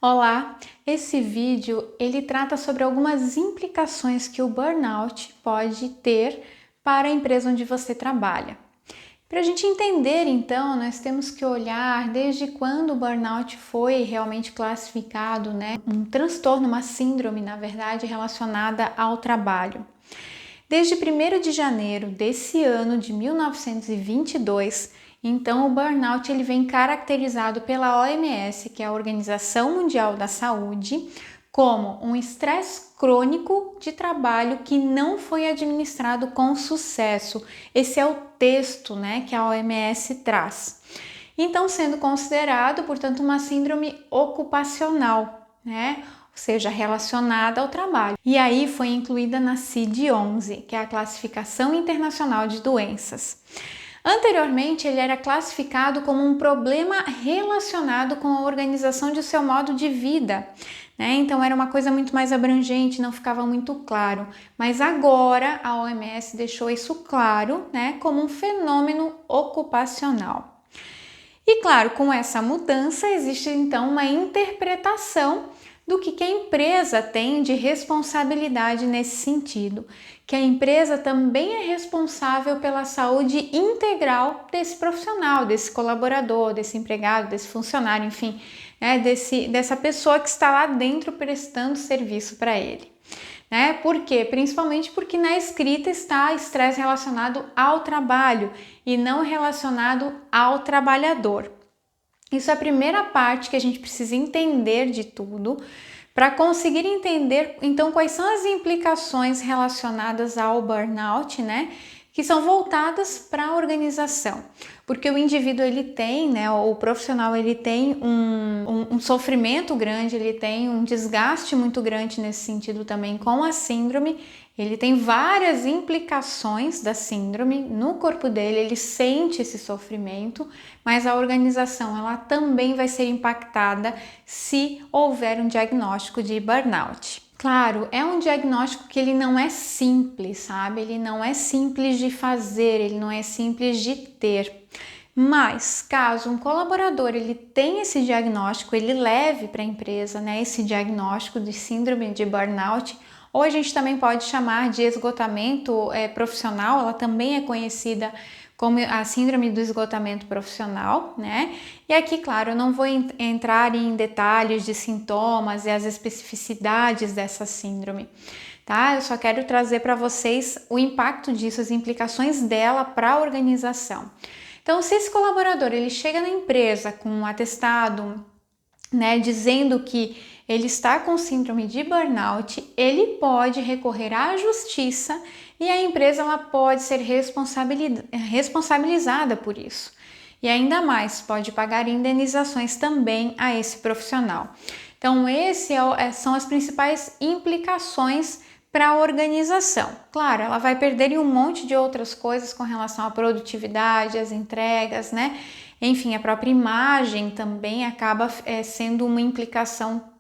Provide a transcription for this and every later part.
Olá, esse vídeo ele trata sobre algumas implicações que o burnout pode ter para a empresa onde você trabalha. Para a gente entender, então, nós temos que olhar desde quando o burnout foi realmente classificado, um transtorno, uma síndrome, na verdade, relacionada ao trabalho. Desde 1º de janeiro desse ano de 1922, então o burnout ele vem caracterizado pela OMS, que é a Organização Mundial da Saúde, como um estresse crônico de trabalho que não foi administrado com sucesso. Esse é o texto, que a OMS traz. Então, sendo considerado, portanto, uma síndrome ocupacional, ou seja, relacionada ao trabalho. E aí foi incluída na CID-11, que é a Classificação Internacional de Doenças. Anteriormente, ele era classificado como um problema relacionado com a organização de seu modo de vida, Então era uma coisa muito mais abrangente, não ficava muito claro. Mas agora a OMS deixou isso claro, como um fenômeno ocupacional. E claro, com essa mudança existe então uma interpretação do que a empresa tem de responsabilidade nesse sentido, que a empresa também é responsável pela saúde integral desse profissional, desse colaborador, desse empregado, desse funcionário, enfim, dessa pessoa que está lá dentro prestando serviço para ele. Por quê? Principalmente porque na escrita está estresse relacionado ao trabalho e não relacionado ao trabalhador. Isso é a primeira parte que a gente precisa entender de tudo para conseguir entender então quais são as implicações relacionadas ao burnout, que são voltadas para a organização, porque o indivíduo ele tem, o profissional ele tem um sofrimento grande, ele tem um desgaste muito grande nesse sentido também com a síndrome. Ele tem várias implicações da síndrome no corpo dele, ele sente esse sofrimento, mas a organização ela também vai ser impactada se houver um diagnóstico de burnout. Claro, é um diagnóstico que ele não é simples, sabe? Ele não é simples de fazer, ele não é simples de ter. Mas, caso um colaborador ele tenha esse diagnóstico, ele leve para a empresa, esse diagnóstico de síndrome de burnout, ou a gente também pode chamar de esgotamento profissional, ela também é conhecida como a síndrome do esgotamento profissional, E aqui, claro, eu não vou entrar em detalhes de sintomas e as especificidades dessa síndrome, tá? Eu só quero trazer para vocês o impacto disso, as implicações dela para a organização. Então, se esse colaborador ele chega na empresa com um atestado, dizendo que ele está com síndrome de burnout, ele pode recorrer à justiça e a empresa ela pode ser responsabilizada por isso. E ainda mais, pode pagar indenizações também a esse profissional. Então, são as principais implicações para a organização. Claro, ela vai perder em um monte de outras coisas com relação à produtividade, às entregas, Enfim, a própria imagem também acaba sendo uma implicação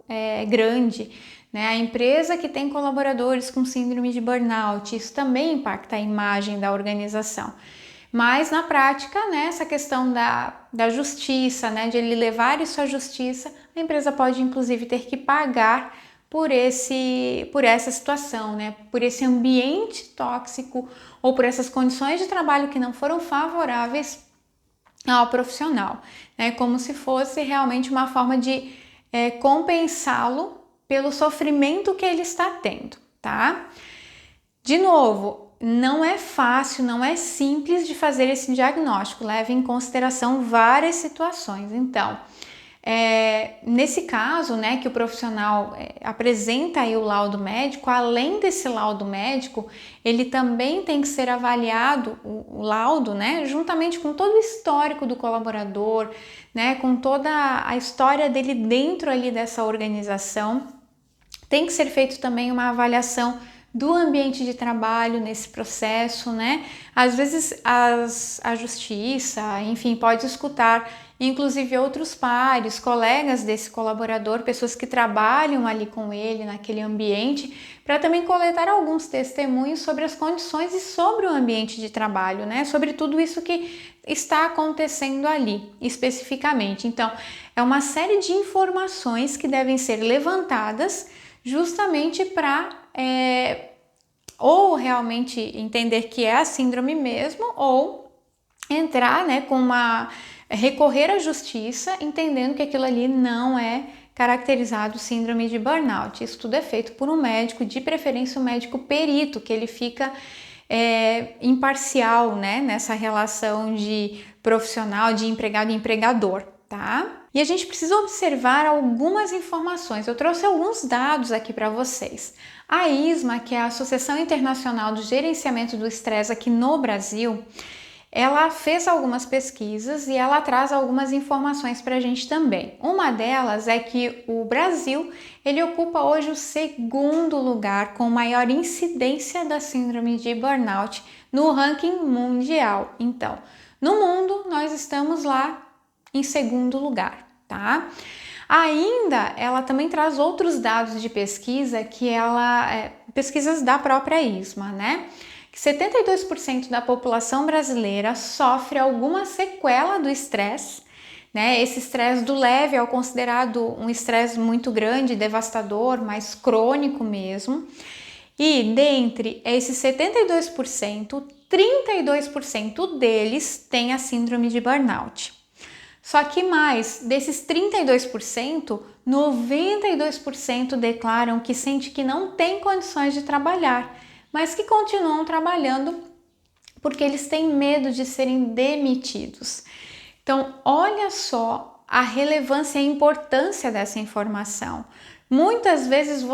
grande, A empresa que tem colaboradores com síndrome de burnout, isso também impacta a imagem da organização. Mas na prática, essa questão da justiça, de ele levar isso à justiça, a empresa pode inclusive ter que pagar por essa situação, por esse ambiente tóxico ou por essas condições de trabalho que não foram favoráveis ao profissional, como se fosse realmente uma forma de compensá-lo pelo sofrimento que ele está tendo, tá? De novo, não é fácil, não é simples de fazer esse diagnóstico, leve em consideração várias situações. Então, nesse caso, que o profissional apresenta aí o laudo médico, além desse laudo médico, ele também tem que ser avaliado, o laudo, juntamente com todo o histórico do colaborador, com toda a história dele dentro ali dessa organização. Tem que ser feito também uma avaliação do ambiente de trabalho nesse processo, né? Às vezes a justiça, enfim, pode escutar inclusive outros pares, colegas desse colaborador, pessoas que trabalham ali com ele naquele ambiente, para também coletar alguns testemunhos sobre as condições e sobre o ambiente de trabalho, né? Sobre tudo isso que está acontecendo ali, especificamente. Então, é uma série de informações que devem ser levantadas justamente para ou realmente entender que é a síndrome mesmo, ou entrar, né, recorrer à justiça, entendendo que aquilo ali não é caracterizado síndrome de burnout. Isso tudo é feito por um médico, de preferência um médico perito, que ele fica imparcial, né, nessa relação de profissional, de empregado e empregador, tá? E a gente precisa observar algumas informações. Eu trouxe alguns dados aqui para vocês. A ISMA, que é a Associação Internacional do Gerenciamento do Estresse aqui no Brasil, ela fez algumas pesquisas e ela traz algumas informações para a gente também. Uma delas é que o Brasil, ele ocupa hoje o segundo lugar com maior incidência da síndrome de burnout no ranking mundial. Então, no mundo, nós estamos lá em segundo lugar, tá? Ainda, ela também traz outros dados de pesquisa pesquisas da própria ISMA, né? Que 72% da população brasileira sofre alguma sequela do estresse, né? Esse estresse do leve é considerado um estresse muito grande, devastador, mais crônico mesmo. E dentre esses 72%, 32% deles têm a síndrome de burnout. Só que mais, desses 32%, 92% declaram que sente que não tem condições de trabalhar, mas que continuam trabalhando porque eles têm medo de serem demitidos. Então, olha só a relevância e a importância dessa informação. Muitas vezes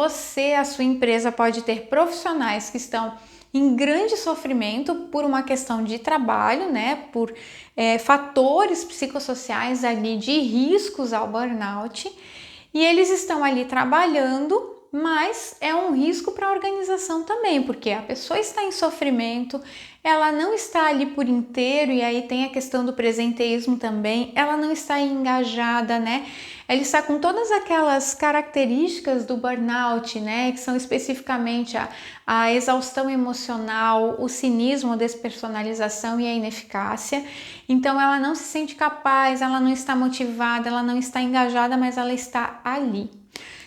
a sua empresa pode ter profissionais que estão em grande sofrimento por uma questão de trabalho, né, por fatores psicossociais ali de riscos ao burnout, e eles estão ali trabalhando, mas é um risco para a organização também, porque a pessoa está em sofrimento, ela não está ali por inteiro, e aí tem a questão do presenteísmo também, ela não está engajada, né? Ela está com todas aquelas características do burnout, né? Que são especificamente a exaustão emocional, o cinismo, a despersonalização e a ineficácia. Então ela não se sente capaz, ela não está motivada, ela não está engajada, mas ela está ali.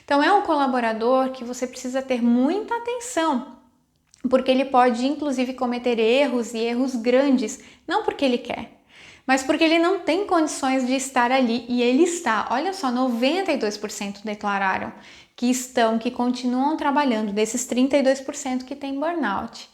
Então é um colaborador que você precisa ter muita atenção, porque ele pode inclusive cometer erros e erros grandes, não porque ele quer, mas porque ele não tem condições de estar ali, e ele está. Olha só, 92% declararam que continuam trabalhando, desses 32% que tem burnout.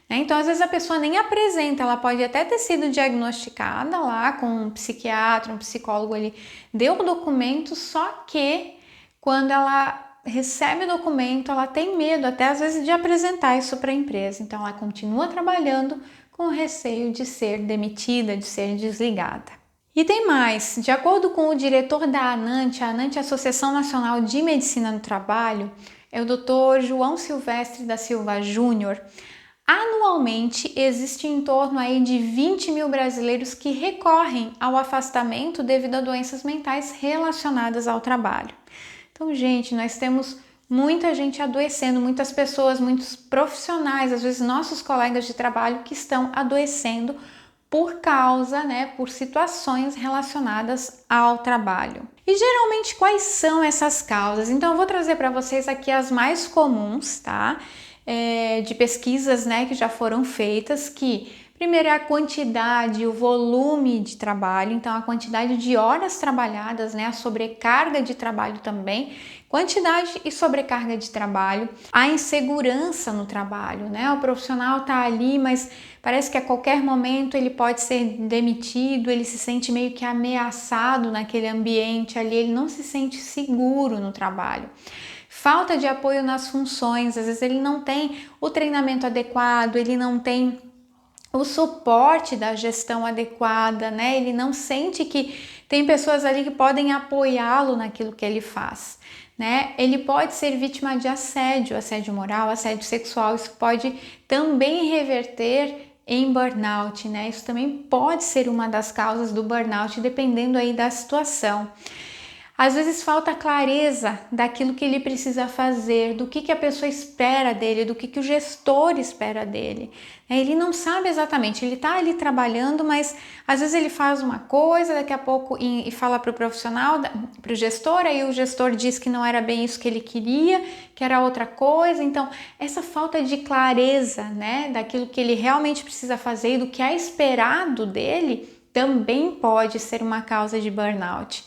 Então, às vezes a pessoa nem apresenta, ela pode até ter sido diagnosticada lá com um psiquiatra, um psicólogo, ele deu o documento, só que quando ela recebe o documento, ela tem medo até às vezes de apresentar isso para a empresa. Então, ela continua trabalhando com receio de ser demitida, de ser desligada. E tem mais, de acordo com o diretor da ANANT, a ANANT, Associação Nacional de Medicina do Trabalho, é o Dr. João Silvestre da Silva Júnior, anualmente existe em torno aí de 20 mil brasileiros que recorrem ao afastamento devido a doenças mentais relacionadas ao trabalho. Então, gente, nós temos muita gente adoecendo, muitas pessoas, muitos profissionais, às vezes nossos colegas de trabalho que estão adoecendo por causa, né, por situações relacionadas ao trabalho. E geralmente quais são essas causas? Então eu vou trazer para vocês aqui as mais comuns, tá? De pesquisas, né, que já foram feitas, que primeiro é a quantidade, o volume de trabalho, então a quantidade de horas trabalhadas, né, a sobrecarga de trabalho também, quantidade e sobrecarga de trabalho, a insegurança no trabalho, né, o profissional tá ali, mas parece que a qualquer momento ele pode ser demitido, ele se sente meio que ameaçado naquele ambiente ali, ele não se sente seguro no trabalho. Falta de apoio nas funções, às vezes ele não tem o treinamento adequado, ele não tem o suporte da gestão adequada, né? Ele não sente que tem pessoas ali que podem apoiá-lo naquilo que ele faz, né? Ele pode ser vítima de assédio moral, assédio sexual. Isso pode também reverter em burnout, né? Isso também pode ser uma das causas do burnout, dependendo aí da situação. Às vezes falta clareza daquilo que ele precisa fazer, do que a pessoa espera dele, do que o gestor espera dele. Ele não sabe exatamente, ele está ali trabalhando, mas às vezes ele faz uma coisa, daqui a pouco e fala para o profissional, para o gestor, aí o gestor diz que não era bem isso que ele queria, que era outra coisa. Então, essa falta de clareza, né, daquilo que ele realmente precisa fazer e do que é esperado dele, também pode ser uma causa de burnout.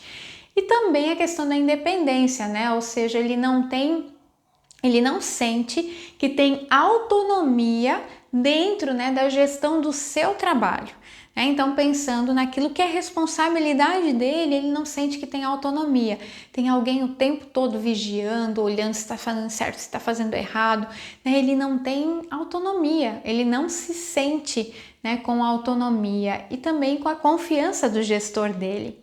E também a questão da independência, né? Ou seja, ele não sente que tem autonomia dentro, né, da gestão do seu trabalho. Né? Então, pensando naquilo que é responsabilidade dele, ele não sente que tem autonomia. Tem alguém o tempo todo vigiando, olhando se está fazendo certo, se está fazendo errado. Né? Ele não tem autonomia, ele não se sente, né, com autonomia e também com a confiança do gestor dele.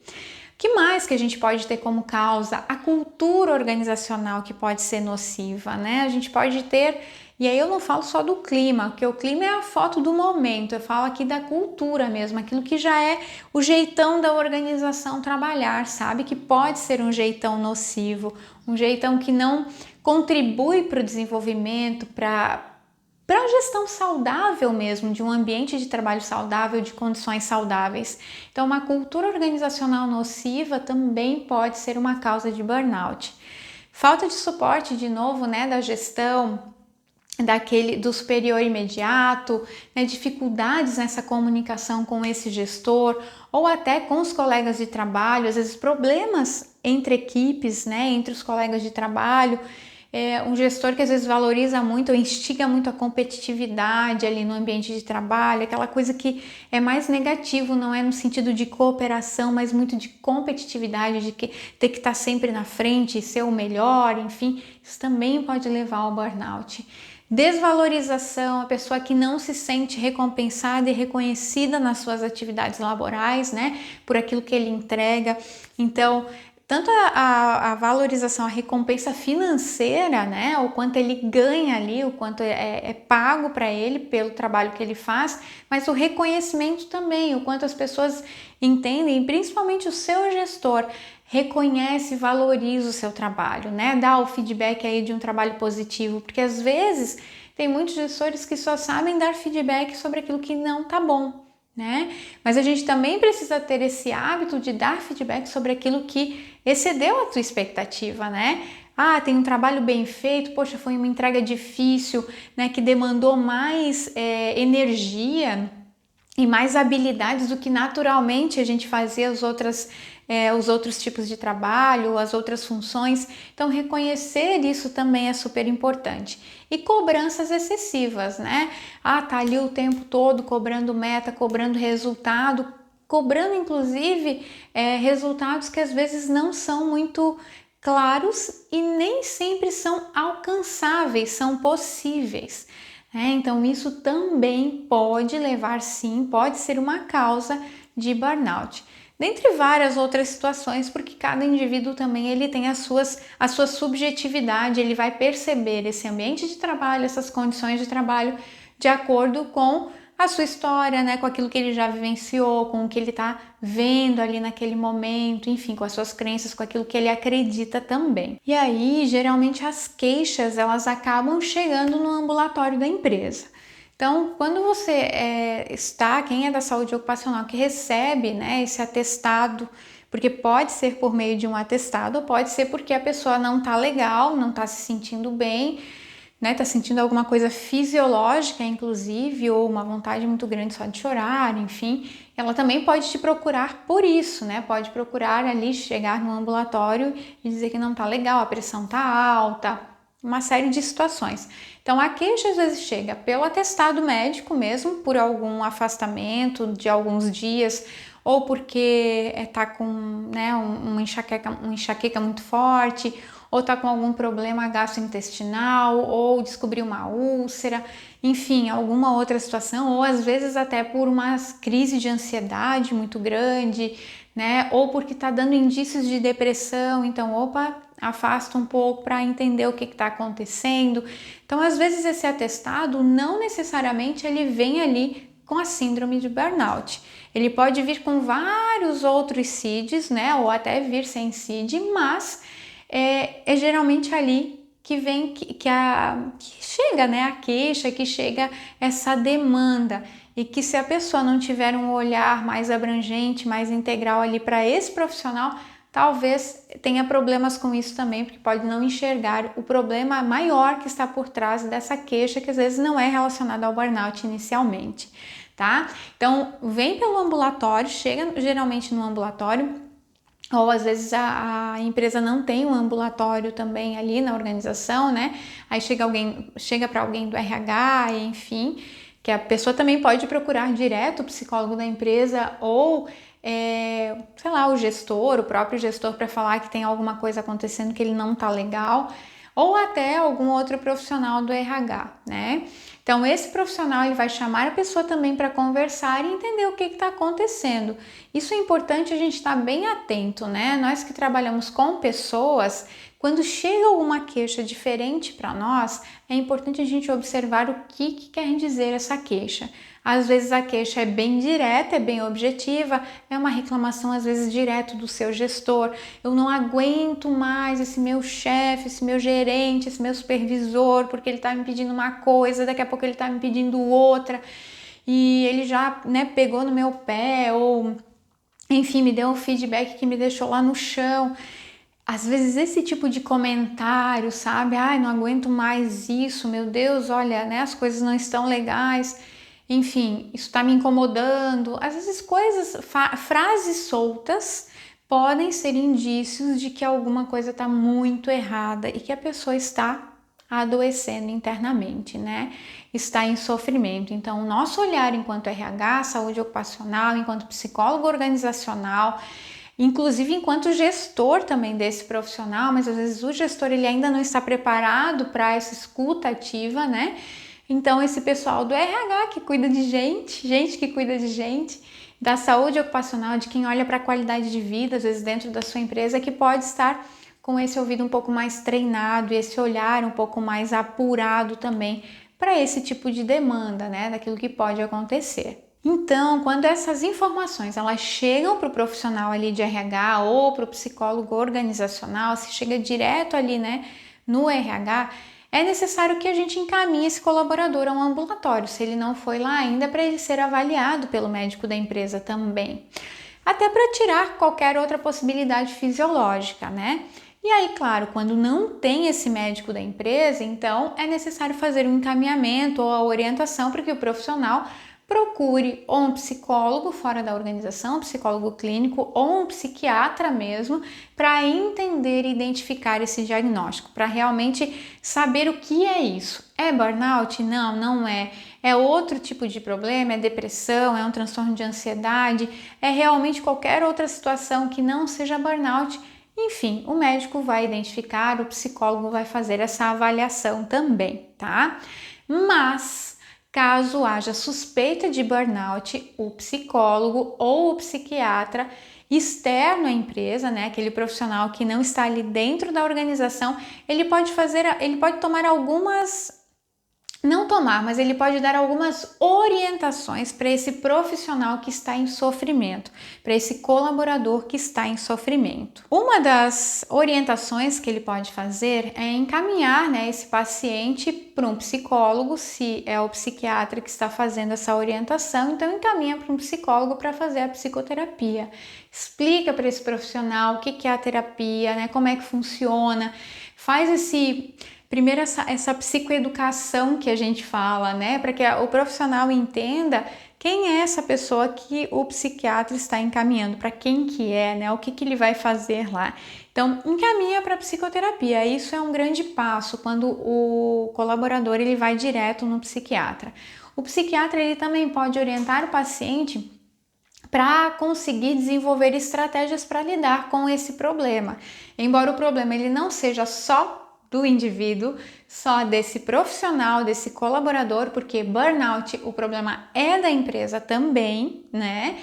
O que mais que a gente pode ter como causa? A cultura organizacional, que pode ser nociva, né? A gente pode ter, e aí eu não falo só do clima, porque o clima é a foto do momento, eu falo aqui da cultura mesmo, aquilo que já é o jeitão da organização trabalhar, sabe? Que pode ser um jeitão nocivo, um jeitão que não contribui para o desenvolvimento, para a gestão saudável mesmo, de um ambiente de trabalho saudável, de condições saudáveis. Então, uma cultura organizacional nociva também pode ser uma causa de burnout. Falta de suporte, de novo, né, da gestão, do superior imediato, né, dificuldades nessa comunicação com esse gestor ou até com os colegas de trabalho, às vezes problemas entre equipes, né, entre os colegas de trabalho. Um gestor que às vezes valoriza muito ou instiga muito a competitividade ali no ambiente de trabalho, aquela coisa que é mais negativo, não é no sentido de cooperação, mas muito de competitividade, de que ter que estar sempre na frente, ser o melhor, enfim, isso também pode levar ao burnout. Desvalorização, a pessoa que não se sente recompensada e reconhecida nas suas atividades laborais, né, por aquilo que ele entrega. Então, tanto a valorização, a recompensa financeira, né, o quanto ele ganha ali, o quanto é pago para ele pelo trabalho que ele faz, mas o reconhecimento também, o quanto as pessoas entendem, principalmente o seu gestor, reconhece e valoriza o seu trabalho, né, dá o feedback aí de um trabalho positivo, porque às vezes tem muitos gestores que só sabem dar feedback sobre aquilo que não tá bom. Né? Mas a gente também precisa ter esse hábito de dar feedback sobre aquilo que excedeu a tua expectativa, né? Ah, tem um trabalho bem feito, poxa, foi uma entrega difícil, né? Que demandou mais energia e mais habilidades do que naturalmente a gente fazia os outros tipos de trabalho, as outras funções. Então, reconhecer isso também é super importante. E cobranças excessivas, né? Ah, tá ali o tempo todo cobrando meta, cobrando resultado, cobrando inclusive resultados que às vezes não são muito claros e nem sempre são alcançáveis, são possíveis. Então, isso também pode levar, sim, pode ser uma causa de burnout. Dentre várias outras situações, porque cada indivíduo também ele tem a sua subjetividade, ele vai perceber esse ambiente de trabalho, essas condições de trabalho, de acordo com a sua história, né, com aquilo que ele já vivenciou, com o que ele está vendo ali naquele momento, enfim, com as suas crenças, com aquilo que ele acredita também. E aí, geralmente as queixas, elas acabam chegando no ambulatório da empresa. Então, quando você quem é da saúde ocupacional, que recebe, né, esse atestado, porque pode ser por meio de um atestado, ou pode ser porque a pessoa não está legal, não está se sentindo bem, né, tá sentindo alguma coisa fisiológica, inclusive, ou uma vontade muito grande só de chorar, enfim, ela também pode te procurar por isso, né, pode procurar ali, chegar no ambulatório e dizer que não tá legal, a pressão tá alta, uma série de situações. Então, a queixa às vezes chega pelo atestado médico mesmo, por algum afastamento de alguns dias, ou porque está com, né, uma enxaqueca muito forte, ou está com algum problema gastrointestinal, ou descobriu uma úlcera, enfim, alguma outra situação, ou às vezes até por uma crise de ansiedade muito grande, né? Ou porque está dando indícios de depressão, então, opa, afasta um pouco para entender o que está acontecendo. Então, às vezes esse atestado não necessariamente ele vem ali com a síndrome de burnout. Ele pode vir com vários outros CIDs, né? Ou até vir sem CID, mas é geralmente ali que vem que chega, né, a queixa, que chega essa demanda, e que se a pessoa não tiver um olhar mais abrangente, mais integral ali para esse profissional, talvez tenha problemas com isso também, porque pode não enxergar o problema maior que está por trás dessa queixa, que às vezes não é relacionada ao burnout inicialmente, tá? Então, vem pelo ambulatório, chega geralmente no ambulatório, ou às vezes a empresa não tem um ambulatório também ali na organização, né? Aí chega para alguém do RH, enfim, que a pessoa também pode procurar direto o psicólogo da empresa ou, sei lá, o próprio gestor para falar que tem alguma coisa acontecendo que ele não tá legal, ou até algum outro profissional do RH, né? Então, esse profissional ele vai chamar a pessoa também para conversar e entender o que está acontecendo. Isso é importante a gente estar bem atento, né? Nós que trabalhamos com pessoas, quando chega alguma queixa diferente para nós, é importante a gente observar o que quer dizer essa queixa. Às vezes a queixa é bem direta, é bem objetiva, é uma reclamação às vezes direto do seu gestor. Eu não aguento mais esse meu chefe, esse meu gerente, esse meu supervisor, porque ele está me pedindo uma coisa, daqui a pouco ele está me pedindo outra, e ele já, né, pegou no meu pé, ou enfim, me deu um feedback que me deixou lá no chão. Às vezes esse tipo de comentário, sabe? Ai, não aguento mais isso, meu Deus, olha, né, as coisas não estão legais. Enfim, isso está me incomodando. Às vezes frases soltas podem ser indícios de que alguma coisa está muito errada e que a pessoa está adoecendo internamente, né? Está em sofrimento. Então, o nosso olhar enquanto RH, saúde ocupacional, enquanto psicólogo organizacional, inclusive enquanto gestor também desse profissional, mas às vezes o gestor ele ainda não está preparado para essa escuta ativa, né? Então esse pessoal do RH que cuida de gente que cuida de gente, da saúde ocupacional, de quem olha para a qualidade de vida, às vezes dentro da sua empresa, que pode estar com esse ouvido um pouco mais treinado e esse olhar um pouco mais apurado também para esse tipo de demanda, né? Daquilo que pode acontecer. Então, quando essas informações elas chegam para o profissional ali de RH ou para o psicólogo organizacional, se chega direto ali, né, no RH, é necessário que a gente encaminhe esse colaborador a um ambulatório, se ele não foi lá ainda, para ele ser avaliado pelo médico da empresa também. Até para tirar qualquer outra possibilidade fisiológica, né? E aí, claro, quando não tem esse médico da empresa, então é necessário fazer um encaminhamento ou a orientação para que o profissional procure ou um psicólogo fora da organização, um psicólogo clínico ou um psiquiatra mesmo, para entender e identificar esse diagnóstico, para realmente saber o que é isso. É burnout? Não, não é. É outro tipo de problema, é depressão, é um transtorno de ansiedade, é realmente qualquer outra situação que não seja burnout. Enfim, o médico vai identificar, o psicólogo vai fazer essa avaliação também, tá? Mas caso haja suspeita de burnout, o psicólogo ou o psiquiatra externo à empresa, né, aquele profissional que não está ali dentro da organização, ele pode tomar mas ele pode dar algumas orientações para esse profissional que está em sofrimento, para esse colaborador que está em sofrimento. Uma das orientações que ele pode fazer é encaminhar, né, esse paciente para um psicólogo, se é o psiquiatra que está fazendo essa orientação, então encaminha para um psicólogo para fazer a psicoterapia. Explica para esse profissional o que é a terapia, né, como é que funciona, faz primeiro essa psicoeducação que a gente fala, né? Para que o profissional entenda quem é essa pessoa que o psiquiatra está encaminhando, para quem que é, né? O que ele vai fazer lá. Então, encaminha para a psicoterapia. Isso é um grande passo quando o colaborador ele vai direto no psiquiatra. O psiquiatra ele também pode orientar o paciente para conseguir desenvolver estratégias para lidar com esse problema. Embora o problema ele não seja só do indivíduo, só desse profissional, desse colaborador, porque burnout, o problema é da empresa também, né?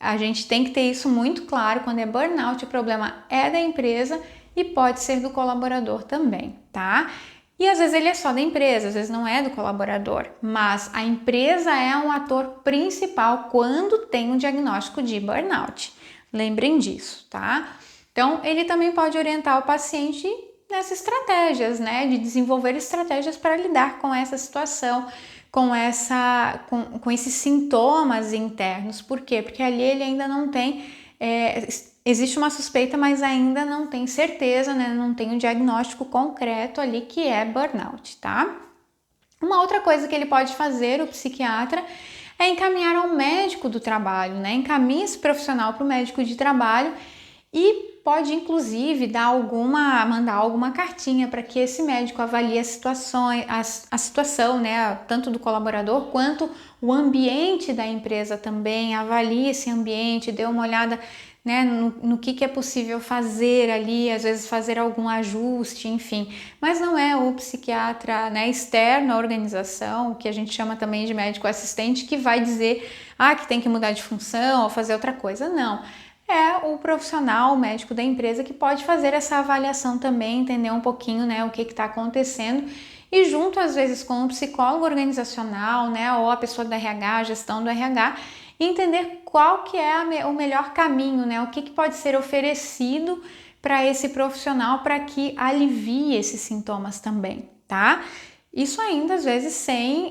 A gente tem que ter isso muito claro, quando é burnout, o problema é da empresa e pode ser do colaborador também, tá? E às vezes ele é só da empresa, às vezes não é do colaborador, mas a empresa é um ator principal quando tem um diagnóstico de burnout. Lembrem disso, tá? Então, ele também pode orientar o paciente nessas estratégias, né? De desenvolver estratégias para lidar com essa situação, com esses sintomas internos. Por quê? Porque ali ele ainda não tem... existe uma suspeita, mas ainda não tem certeza, né? Não tem um diagnóstico concreto ali que é burnout, tá? Uma outra coisa que ele pode fazer, o psiquiatra, é encaminhar ao médico do trabalho, né? Encaminha esse profissional para o médico de trabalho e pode inclusive mandar alguma cartinha para que esse médico avalie a situação, né? Tanto do colaborador quanto o ambiente da empresa também, avalie esse ambiente, dê uma olhada, né, no que é possível fazer ali, às vezes fazer algum ajuste, enfim. Mas não é o psiquiatra, né, externo à organização, que a gente chama também de médico assistente, que vai dizer que tem que mudar de função ou fazer outra coisa. Não. É o profissional, o médico da empresa que pode fazer essa avaliação também, entender um pouquinho, né, o que está acontecendo e junto às vezes com um psicólogo organizacional, né, ou a pessoa do RH, a gestão do RH, e entender qual que é o melhor caminho, né, o que pode ser oferecido para esse profissional para que alivie esses sintomas também, tá? Isso ainda às vezes sem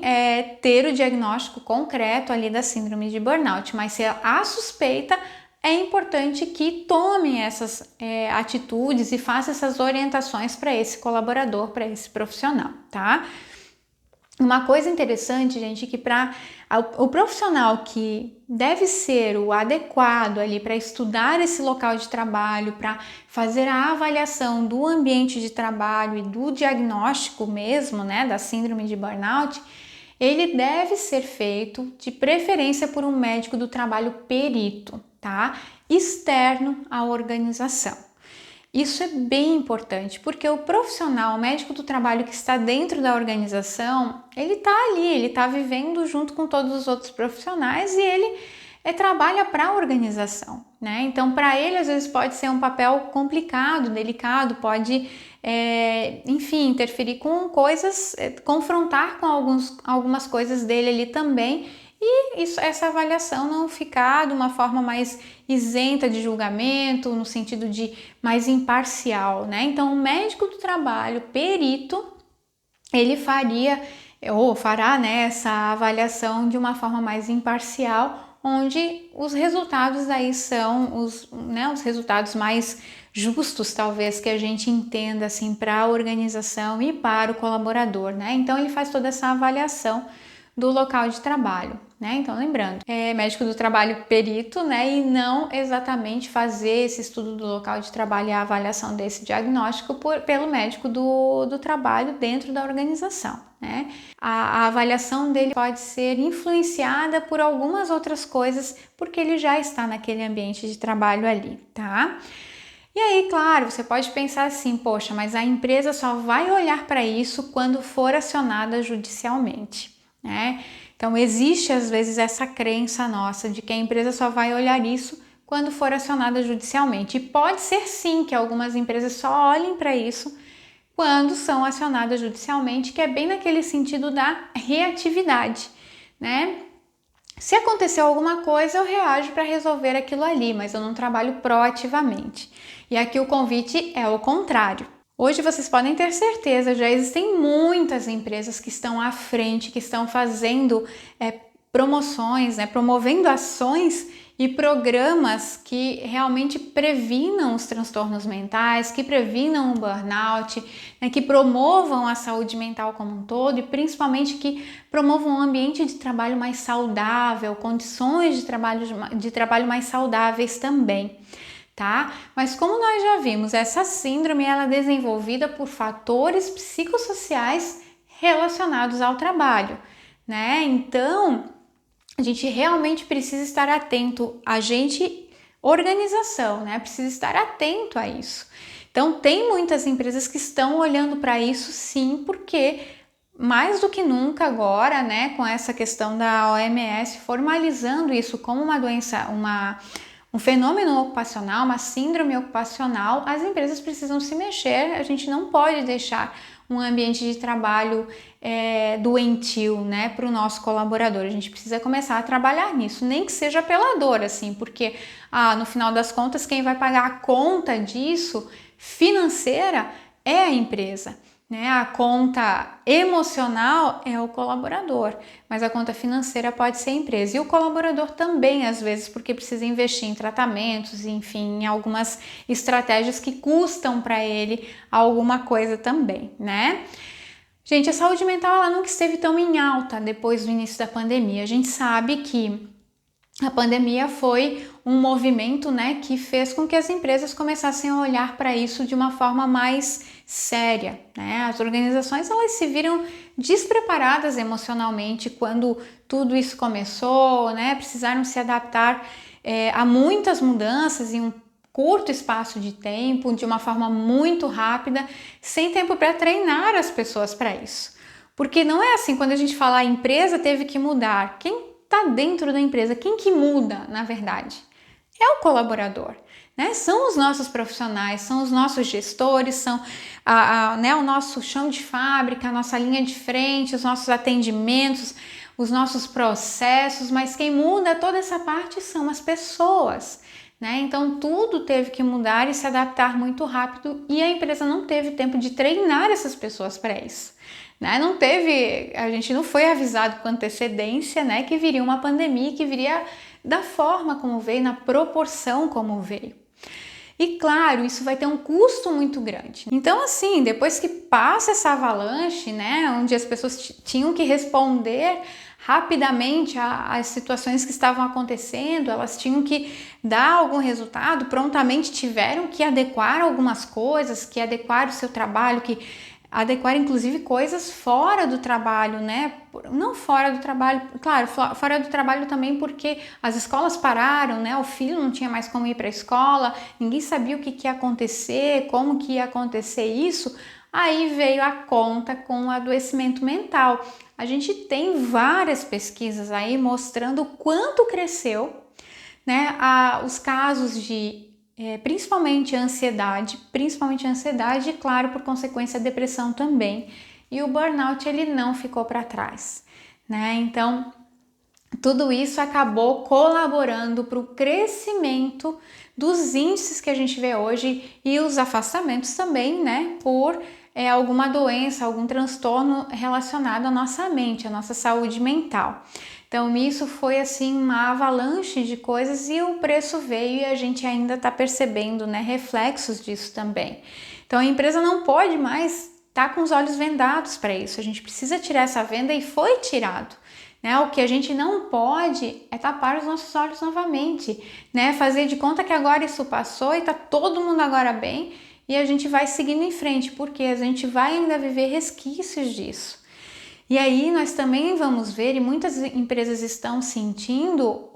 ter o diagnóstico concreto ali da síndrome de burnout, mas se há suspeita, é importante que tomem essas atitudes e façam essas orientações para esse colaborador, para esse profissional, tá? Uma coisa interessante, gente, que para o profissional que deve ser o adequado ali para estudar esse local de trabalho, para fazer a avaliação do ambiente de trabalho e do diagnóstico mesmo, né, da síndrome de burnout, ele deve ser feito de preferência por um médico do trabalho perito, tá? Externo à organização. Isso é bem importante, porque o profissional, o médico do trabalho que está dentro da organização, ele está ali, ele está vivendo junto com todos os outros profissionais e ele trabalha para a organização, né? Então, para ele, às vezes pode ser um papel complicado, delicado, pode, enfim, interferir com coisas, confrontar com algumas coisas dele ali também. E essa avaliação não ficar de uma forma mais isenta de julgamento, no sentido de mais imparcial, né? Então, o médico do trabalho, perito, ele fará, né, essa avaliação de uma forma mais imparcial, onde os resultados aí são os resultados mais justos, talvez, que a gente entenda assim para a organização e para o colaborador, né? Então, ele faz toda essa avaliação do local de trabalho, né? Então, lembrando, médico do trabalho perito, né? E não exatamente fazer esse estudo do local de trabalho e a avaliação desse diagnóstico pelo médico do trabalho dentro da organização, né? A avaliação dele pode ser influenciada por algumas outras coisas, porque ele já está naquele ambiente de trabalho ali, tá? E aí, claro, você pode pensar assim, poxa, mas a empresa só vai olhar para isso quando for acionada judicialmente, né? Então, existe às vezes essa crença nossa de que a empresa só vai olhar isso quando for acionada judicialmente. E pode ser sim que algumas empresas só olhem para isso quando são acionadas judicialmente, que é bem naquele sentido da reatividade, né? Se aconteceu alguma coisa, eu reajo para resolver aquilo ali, mas eu não trabalho proativamente. E aqui o convite é o contrário. Hoje vocês podem ter certeza, já existem muitas empresas que estão à frente, que estão fazendo promoções, né, promovendo ações e programas que realmente previnam os transtornos mentais, que previnam o burnout, né, que promovam a saúde mental como um todo e principalmente que promovam um ambiente de trabalho mais saudável, condições de trabalho mais saudáveis também. Tá? Mas como nós já vimos, essa síndrome ela é desenvolvida por fatores psicossociais relacionados ao trabalho, né? Então, a gente realmente precisa estar atento, a gente, organização, né? Precisa estar atento a isso. Então, tem muitas empresas que estão olhando para isso, sim, porque mais do que nunca agora, né, com essa questão da OMS formalizando isso como uma doença, um fenômeno ocupacional, uma síndrome ocupacional, as empresas precisam se mexer. A gente não pode deixar um ambiente de trabalho doentio, né, para o nosso colaborador. A gente precisa começar a trabalhar nisso, nem que seja pela dor, assim, porque no final das contas, quem vai pagar a conta disso financeira é a empresa. Né? A conta emocional é o colaborador, mas a conta financeira pode ser a empresa. E o colaborador também, às vezes, porque precisa investir em tratamentos, enfim, em algumas estratégias que custam para ele alguma coisa também, né? Gente, a saúde mental ela nunca esteve tão em alta depois do início da pandemia. A gente sabe que a pandemia foi um movimento, né, que fez com que as empresas começassem a olhar para isso de uma forma mais séria, né? As organizações elas se viram despreparadas emocionalmente quando tudo isso começou, né? Precisaram se adaptar a muitas mudanças em um curto espaço de tempo, de uma forma muito rápida, sem tempo para treinar as pessoas para isso. Porque não é assim, quando a gente fala a empresa teve que mudar, quem está dentro da empresa, quem que muda, na verdade? É o colaborador, né? São os nossos profissionais, são os nossos gestores, são né, o nosso chão de fábrica, a nossa linha de frente, os nossos atendimentos, os nossos processos, mas quem muda toda essa parte são as pessoas, né? Então tudo teve que mudar e se adaptar muito rápido e a empresa não teve tempo de treinar essas pessoas para isso. Né? A gente não foi avisado com antecedência, né, que viria uma pandemia, que viria da forma como veio, na proporção como veio. E claro, isso vai ter um custo muito grande. Então, assim, depois que passa essa avalanche, né, onde as pessoas tinham que responder rapidamente às situações que estavam acontecendo, elas tinham que dar algum resultado, prontamente tiveram que adequar algumas coisas, que adequar o seu trabalho, que adequar inclusive coisas fora do trabalho, né? Não fora do trabalho, claro, fora do trabalho também porque as escolas pararam, né? O filho não tinha mais como ir para a escola, ninguém sabia o que ia acontecer, como que ia acontecer isso. Aí veio a conta com o adoecimento mental. A gente tem várias pesquisas aí mostrando o quanto cresceu, né? Os casos de principalmente a ansiedade, e claro, por consequência a depressão também. E o burnout ele não ficou para trás, né? Então, tudo isso acabou colaborando para o crescimento dos índices que a gente vê hoje e os afastamentos também, né? Por alguma doença, algum transtorno relacionado à nossa mente, à nossa saúde mental. Então isso foi assim uma avalanche de coisas e o preço veio e a gente ainda está percebendo, né, reflexos disso também. Então a empresa não pode mais estar com os olhos vendados para isso, a gente precisa tirar essa venda e foi tirado. Né? O que a gente não pode é tapar os nossos olhos novamente, né? Fazer de conta que agora isso passou e tá todo mundo agora bem e a gente vai seguindo em frente, porque a gente vai ainda viver resquícios disso. E aí nós também vamos ver, e muitas empresas estão sentindo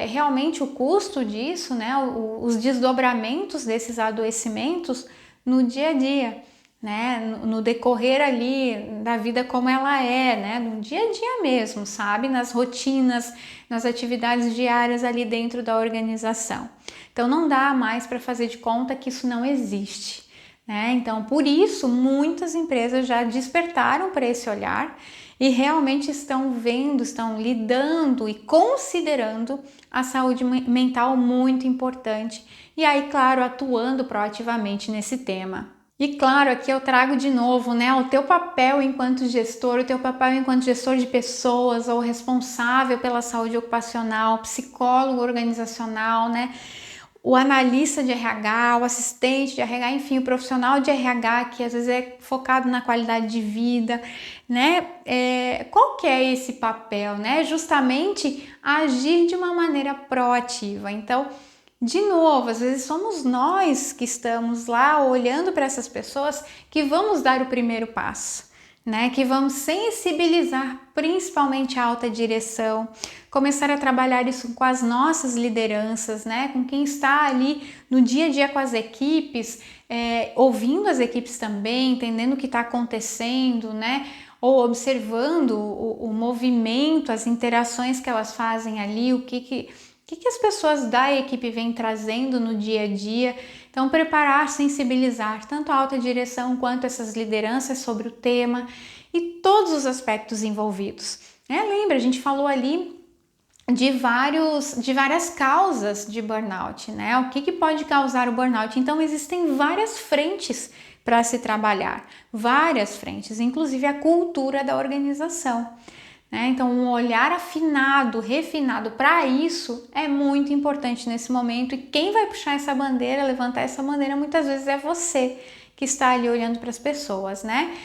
realmente o custo disso, né? Os desdobramentos desses adoecimentos no dia a dia, né? No decorrer ali da vida como ela é, né? No dia a dia mesmo, sabe? Nas rotinas, nas atividades diárias ali dentro da organização. Então não dá mais para fazer de conta que isso não existe, né? Então por isso muitas empresas já despertaram para esse olhar e realmente estão vendo, estão lidando e considerando a saúde mental muito importante e aí, claro, atuando proativamente nesse tema. E claro, aqui eu trago de novo, né, o teu papel enquanto gestor, o teu papel enquanto gestor de pessoas ou responsável pela saúde ocupacional, psicólogo organizacional, né, o analista de RH, o assistente de RH, enfim, o profissional de RH que às vezes é focado na qualidade de vida, né? Qual que é esse papel, né? Justamente agir de uma maneira proativa. Então, de novo, às vezes somos nós que estamos lá olhando para essas pessoas que vamos dar o primeiro passo, né? Que vamos sensibilizar principalmente a alta direção, começar a trabalhar isso com as nossas lideranças, né? Com quem está ali no dia a dia com as equipes, ouvindo as equipes também, entendendo o que está acontecendo, né? Ou observando o movimento, as interações que elas fazem ali, o que as pessoas da equipe vêm trazendo no dia a dia. Então, preparar, sensibilizar tanto a alta direção quanto essas lideranças sobre o tema e todos os aspectos envolvidos. Lembra, a gente falou ali de várias causas de burnout, né? O que pode causar o burnout? Então, existem várias frentes para se trabalhar, várias frentes, inclusive a cultura da organização. Então, um olhar afinado, refinado para isso é muito importante nesse momento, e quem vai puxar essa bandeira, levantar essa bandeira, muitas vezes é você que está ali olhando para as pessoas, né?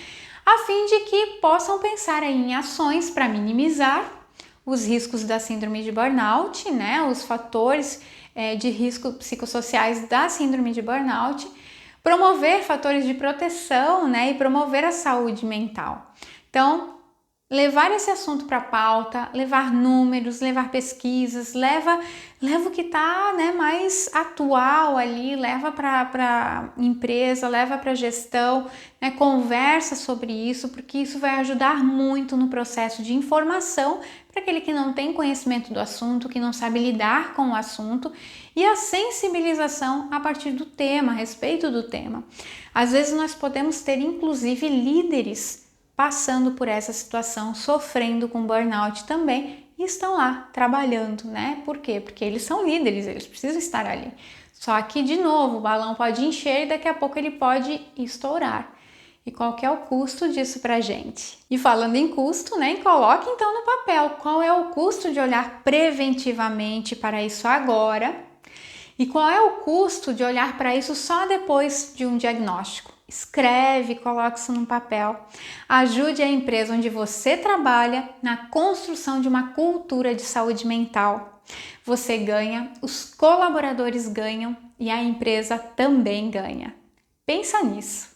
A fim de que possam pensar em ações para minimizar os riscos da síndrome de burnout, né? Os fatores de risco psicossociais da síndrome de burnout, promover fatores de proteção, né? E promover a saúde mental. Então, levar esse assunto para a pauta, levar números, levar pesquisas, leva o que está, né, mais atual ali, leva para a empresa, leva para a gestão, né, conversa sobre isso, porque isso vai ajudar muito no processo de informação para aquele que não tem conhecimento do assunto, que não sabe lidar com o assunto, e a sensibilização a partir do tema, a respeito do tema. Às vezes nós podemos ter, inclusive, líderes passando por essa situação, sofrendo com burnout também, e estão lá trabalhando, né? Por quê? Porque eles são líderes, eles precisam estar ali. Só que, de novo, o balão pode encher e daqui a pouco ele pode estourar. E qual que é o custo disso pra gente? E falando em custo, né? Coloque então no papel qual é o custo de olhar preventivamente para isso agora e qual é o custo de olhar para isso só depois de um diagnóstico. Escreve, coloque isso no papel. Ajude a empresa onde você trabalha na construção de uma cultura de saúde mental. Você ganha, os colaboradores ganham e a empresa também ganha. Pensa nisso.